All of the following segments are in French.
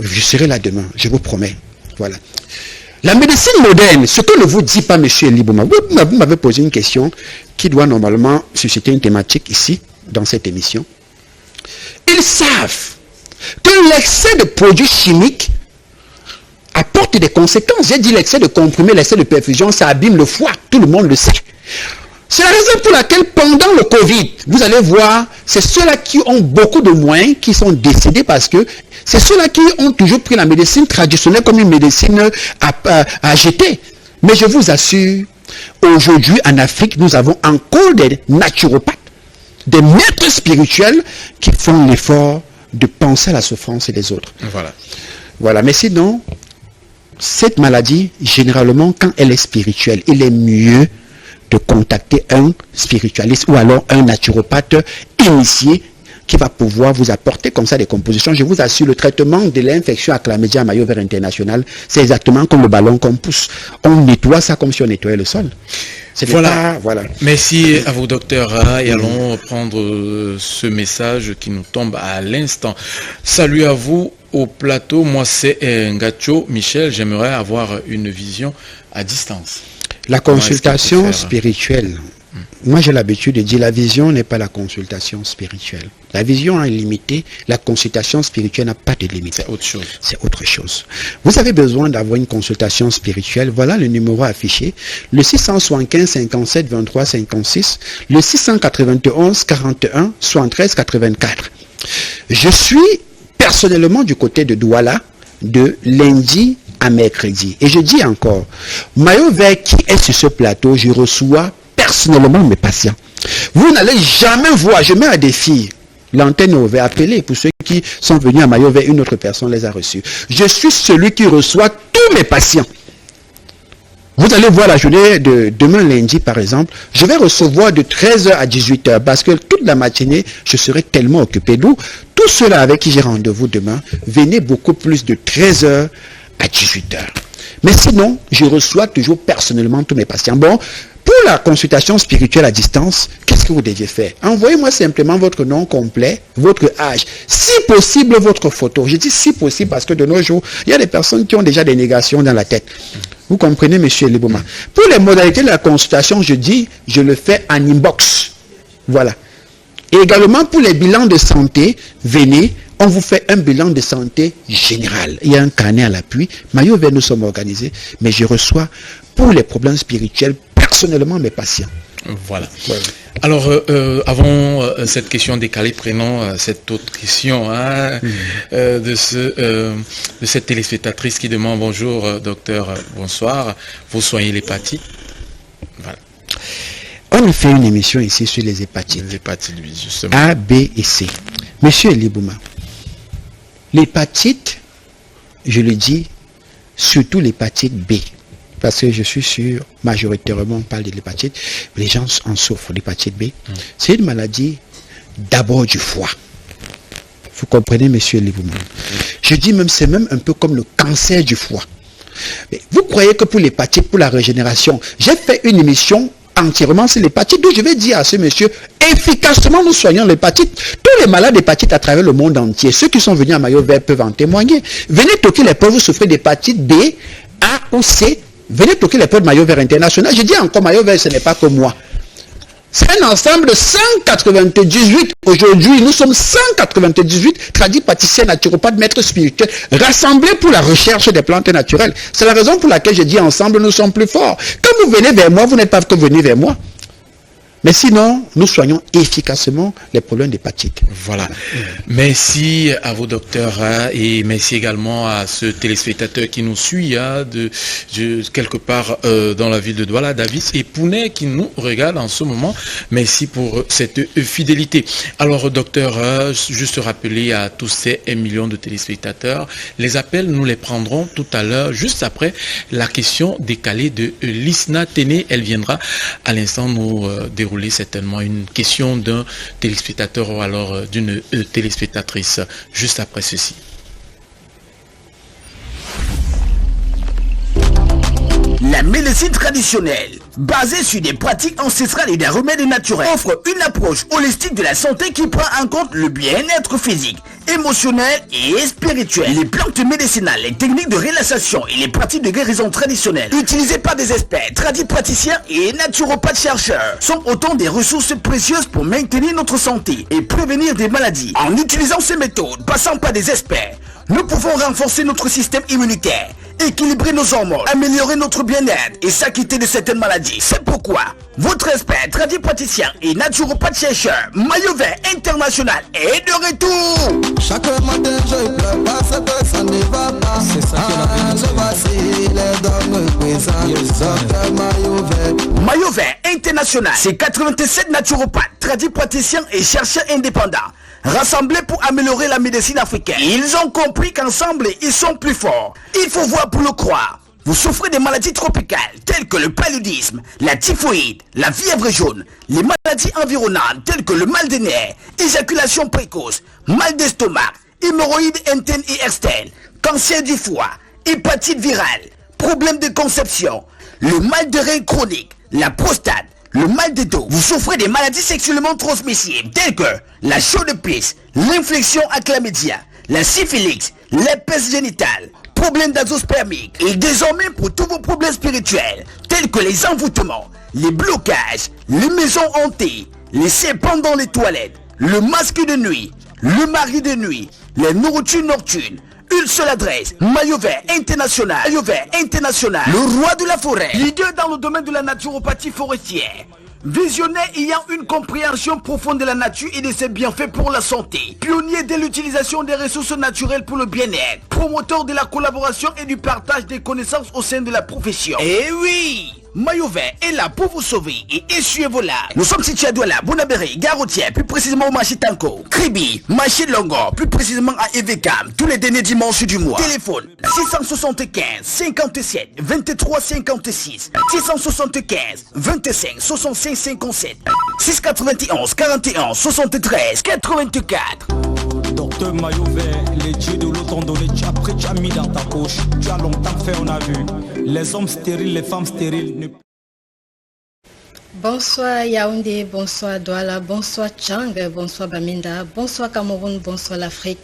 Je serai là demain, je vous promets. Voilà. La médecine moderne, ce que ne vous dit pas M. Libouma, vous m'avez posé une question qui doit normalement susciter une thématique ici, dans cette émission. Ils savent que l'excès de produits chimiques apporte des conséquences. J'ai dit l'excès de comprimés, l'excès de perfusion, ça abîme le foie. Tout le monde le sait. C'est la raison pour laquelle pendant le Covid, vous allez voir, c'est ceux-là qui ont beaucoup de moyens qui sont décédés parce que c'est ceux-là qui ont toujours pris la médecine traditionnelle comme une médecine à jeter. Mais je vous assure, aujourd'hui en Afrique, nous avons encore des naturopathes, des maîtres spirituels qui font l'effort de penser à la souffrance des autres. Voilà. Mais sinon, cette maladie, généralement, quand elle est spirituelle, il est mieux de contacter un spiritualiste ou alors un naturopathe initié qui va pouvoir vous apporter comme ça des compositions. Je vous assure, le traitement de l'infection à chlamydia à maillot vert international, c'est exactement comme le ballon qu'on pousse. On nettoie ça comme si on nettoyait le sol. Voilà. Merci à vous, docteur. Et allons prendre ce message qui nous tombe à l'instant. Salut à vous au plateau. Moi, c'est Ngacho Michel. J'aimerais avoir une vision à distance. La consultation spirituelle, moi j'ai l'habitude de dire la vision n'est pas la consultation spirituelle. La vision est limitée, la consultation spirituelle n'a pas de limite. C'est autre chose. C'est autre chose. Vous avez besoin d'avoir une consultation spirituelle, voilà le numéro affiché, le 675 57 23 56, le 691 41 73 84. Je suis personnellement du côté de Douala, de lundi à mercredi. Et je dis encore, maillot vert qui est sur ce plateau, je reçois personnellement mes patients. Vous n'allez jamais voir, je mets à défi, l'antenne est ouverte, appelez pour ceux qui sont venus à maillot vert, une autre personne les a reçus. Je suis celui qui reçoit tous mes patients. Vous allez voir la journée de demain lundi par exemple, je vais recevoir de 13h à 18h parce que toute la matinée, je serai tellement occupé. D'où tous ceux-là avec qui j'ai rendez-vous demain, venez beaucoup plus de 13h à 18h. Mais sinon, je reçois toujours personnellement tous mes patients. Bon, pour la consultation spirituelle à distance, qu'est-ce que vous deviez faire? Envoyez-moi simplement votre nom complet, votre âge, si possible votre photo. Je dis si possible parce que de nos jours, il y a des personnes qui ont déjà des négations dans la tête. Vous comprenez, monsieur Libouma? Pour les modalités de la consultation, je dis, je le fais en inbox. Voilà. Et également pour les bilans de santé, venez, on vous fait un bilan de santé général. Il y a un carnet à l'appui. Maillot vert, nous sommes organisés, mais je reçois pour les problèmes spirituels personnellement mes patients. Voilà. Alors, avant cette question décalée, prenons cette autre question de cette téléspectatrice qui demande bonjour, docteur, bonsoir. Vous soignez l'hépatite? Voilà. On a fait une émission ici sur les hépatites. Les hépatites, oui, justement. A, B et C. Monsieur Libouma, l'hépatite, je le dis, surtout l'hépatite B, parce que je suis sûr, majoritairement on parle de l'hépatite, les gens en souffrent, l'hépatite B. C'est une maladie d'abord du foie. Vous comprenez, monsieur Libouma? Je dis même, c'est même un peu comme le cancer du foie. Mais vous croyez que pour l'hépatite, pour la régénération, j'ai fait une émission entièrement sur l'hépatite, d'où je vais dire à ce monsieur, efficacement nous soignons l'hépatite. Tous les malades d'hépatite à travers le monde entier, ceux qui sont venus à maillot vert peuvent en témoigner. Venez toquer les portes, vous souffrez d'hépatite B, A ou C, venez toquer les portes de maillot vert international. Je dis encore, maillot vert, ce n'est pas que moi. C'est un ensemble de 198. Aujourd'hui, nous sommes 198 tradipraticiens, naturopathes, maîtres spirituels, rassemblés pour la recherche des plantes naturelles. C'est la raison pour laquelle je dis ensemble, nous sommes plus forts. Quand vous venez vers moi, vous n'êtes pas que venir vers moi. Mais sinon, nous soignons efficacement les problèmes d'hépatite. Voilà. Merci à vos docteurs et merci également à ce téléspectateur qui nous suit de quelque part dans la ville de Douala, Davis et Pounet qui nous regarde en ce moment. Merci pour cette fidélité. Alors docteur, juste rappeler à tous ces 1 million de téléspectateurs, les appels nous les prendrons tout à l'heure, juste après la question décalée de Lisna Téné. Elle viendra à l'instant nous dérouler certainement une question d'un téléspectateur ou alors d'une téléspectatrice juste après ceci. La médecine traditionnelle basée sur des pratiques ancestrales et des remèdes naturels, offre une approche holistique de la santé qui prend en compte le bien-être physique, émotionnel et spirituel. Les plantes médicinales, les techniques de relaxation et les pratiques de guérison traditionnelles utilisées par des experts, tradipraticiens et naturopathes chercheurs sont autant des ressources précieuses pour maintenir notre santé et prévenir des maladies. En utilisant ces méthodes, passant par des experts, nous pouvons renforcer notre système immunitaire, équilibrer nos hormones, améliorer notre bien-être et s'acquitter de certaines maladies. C'est pourquoi votre expert tradipraticien et naturopathe chercheur Maillot Vert International est de retour. Chaque matin je pleure parce que ça ne va pas. C'est ça que je vacille, les dents me présent. Maillot Vert International, c'est 87 naturopathes, tradipraticiens et chercheurs indépendants rassemblés pour améliorer la médecine africaine. Ils ont compris qu'ensemble, ils sont plus forts. Il faut voir pour le croire. Vous souffrez des maladies tropicales telles que le paludisme, la typhoïde, la fièvre jaune, les maladies environnantes telles que le mal des nerfs, éjaculation précoce, mal d'estomac, hémorroïdes internes et externes, cancer du foie, hépatite virale, problèmes de conception, le mal de rein chronique, la prostate, le mal de dos. Vous souffrez des maladies sexuellement transmissibles telles que la chaude-pisse, l'infection à chlamydia, la syphilis, l'herpès génital, problèmes d'azoospermique. Et désormais pour tous vos problèmes spirituels tels que les envoûtements, les blocages, les maisons hantées, les serpents dans les toilettes, le masque de nuit, le mari de nuit, les nourritures nocturnes. Une seule adresse, Maillot Vert International. Maillot Vert International, le roi de la forêt, leader dans le domaine de la naturopathie forestière. Visionnaire ayant une compréhension profonde de la nature et de ses bienfaits pour la santé. Pionnier de l'utilisation des ressources naturelles pour le bien-être. Promoteur de la collaboration et du partage des connaissances au sein de la profession. Eh oui! Maillot Vert est là pour vous sauver et essuyer vos larmes. Nous sommes situés à Douala, Bonabéré, Garoutière, plus précisément au marché Tanko, Kribi, marché Longo, plus précisément à Evekam, tous les derniers dimanches du mois. Téléphone 675 57 23 56 675 25 65 57 691 41 73 84. Docteur Maillot Vert, les dieux de l'eau t'ont donné, après tu as mis dans ta poche. Tu as longtemps fait, on a vu. Les hommes stériles, les femmes stériles. Bonsoir Yaoundé, bonsoir Douala, bonsoir Tchang, bonsoir Baminda, bonsoir Cameroun, bonsoir l'Afrique,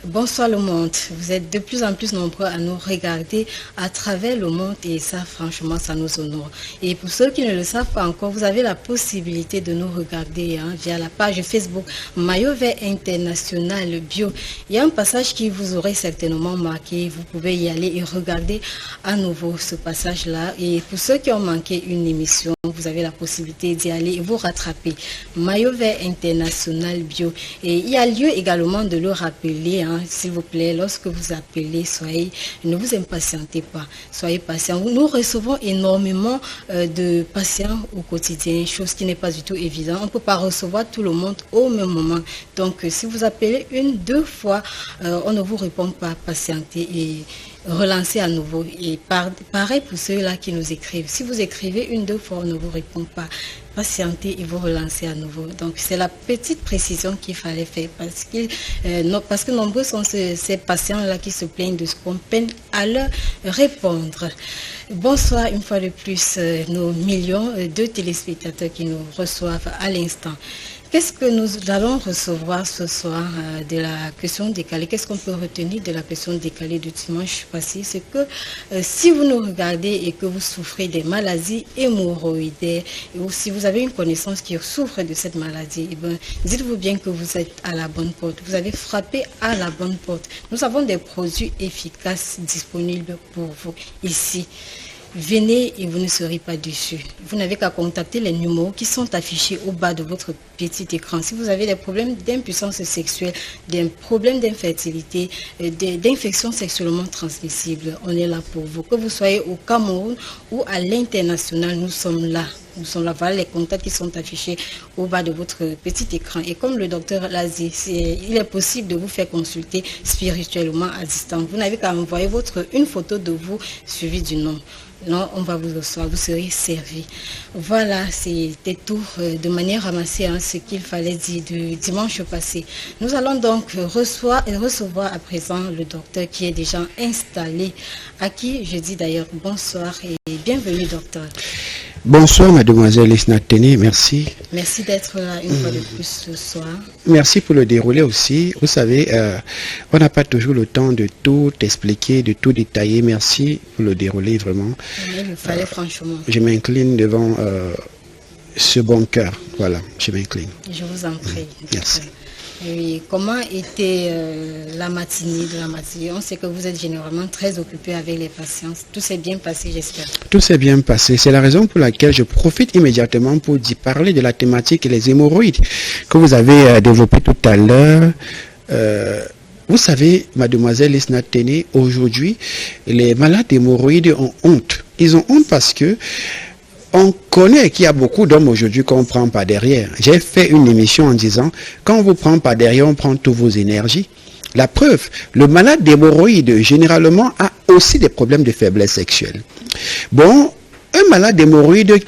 bonsoir le monde. Vous êtes de plus en plus nombreux à nous regarder à travers le monde et ça franchement ça nous honore. Et pour ceux qui ne le savent pas encore, vous avez la possibilité de nous regarder via la page Facebook Maillot Vert International Bio. Il y a un passage qui vous aurait certainement marqué, vous pouvez y aller et regarder à nouveau ce passage-là. Et pour ceux qui ont manqué une émission, vous avez la possibilité d'y aller et vous rattraper. Maillot Vert International Bio. Et il y a lieu également de le rappeler, s'il vous plaît, lorsque vous appelez, ne vous impatientez pas, soyez patients. Nous recevons énormément de patients au quotidien, chose qui n'est pas du tout évidente. On ne peut pas recevoir tout le monde au même moment. Donc, si vous appelez une, deux fois, on ne vous répond pas, patientez et relancer à nouveau. Et pareil pour ceux-là qui nous écrivent. Si vous écrivez une, deux fois, on ne vous répond pas. Patientez et vous relancez à nouveau. Donc c'est la petite précision qu'il fallait faire parce que nombreux sont ces patients-là qui se plaignent de ce qu'on peine à leur répondre. Bonsoir une fois de plus nos millions de téléspectateurs qui nous reçoivent à l'instant. Qu'est-ce que nous allons recevoir ce soir de la question décalée? Qu'est-ce qu'on peut retenir de la question décalée du dimanche passé? C'est que si vous nous regardez et que vous souffrez des maladies hémorroïdaires, ou si vous avez une connaissance qui souffre de cette maladie, dites-vous bien que vous êtes à la bonne porte. Vous avez frappé à la bonne porte. Nous avons des produits efficaces disponibles pour vous ici. Venez et vous ne serez pas déçus. Vous n'avez qu'à contacter les numéros qui sont affichés au bas de votre petit écran. Si vous avez des problèmes d'impuissance sexuelle, des problèmes d'infertilité, d'infections sexuellement transmissibles, on est là pour vous. Que vous soyez au Cameroun ou à l'international, nous sommes là. Nous sommes là, voilà les contacts qui sont affichés au bas de votre petit écran. Et comme le docteur l'a dit, il est possible de vous faire consulter spirituellement à distance. Vous n'avez qu'à envoyer une photo de vous suivie du nom. Non, on va vous recevoir, vous serez servi. Voilà, c'était tout de manière ramassée ce qu'il fallait dire du dimanche passé. Nous allons donc recevoir à présent le docteur qui est déjà installé, à qui je dis d'ailleurs bonsoir et bienvenue docteur. Bonsoir mademoiselle Isna Tene, merci. Merci d'être là une fois de plus ce soir. Merci pour le déroulé aussi. Vous savez, on n'a pas toujours le temps de tout expliquer, de tout détailler. Merci pour le déroulé, vraiment. Il me fallait franchement. Je m'incline devant ce bon cœur. Voilà, je m'incline. Je vous en prie. Merci. Et comment était la matinée de la matinée? On sait que vous êtes généralement très occupé avec les patients. Tout s'est bien passé, j'espère. Tout s'est bien passé. C'est la raison pour laquelle je profite immédiatement pour parler de la thématique les hémorroïdes que vous avez développé tout à l'heure. Vous savez, mademoiselle Isna Tene, aujourd'hui, les malades d'hémorroïdes ont honte. Ils ont honte parce que on connaît qu'il y a beaucoup d'hommes aujourd'hui qu'on ne prend pas derrière. J'ai fait une émission en disant, quand on vous prend pas derrière, on prend toutes vos énergies. La preuve, le malade d'hémorroïdes, généralement, a aussi des problèmes de faiblesse sexuelle. Bon, un malade d'hémorroïdes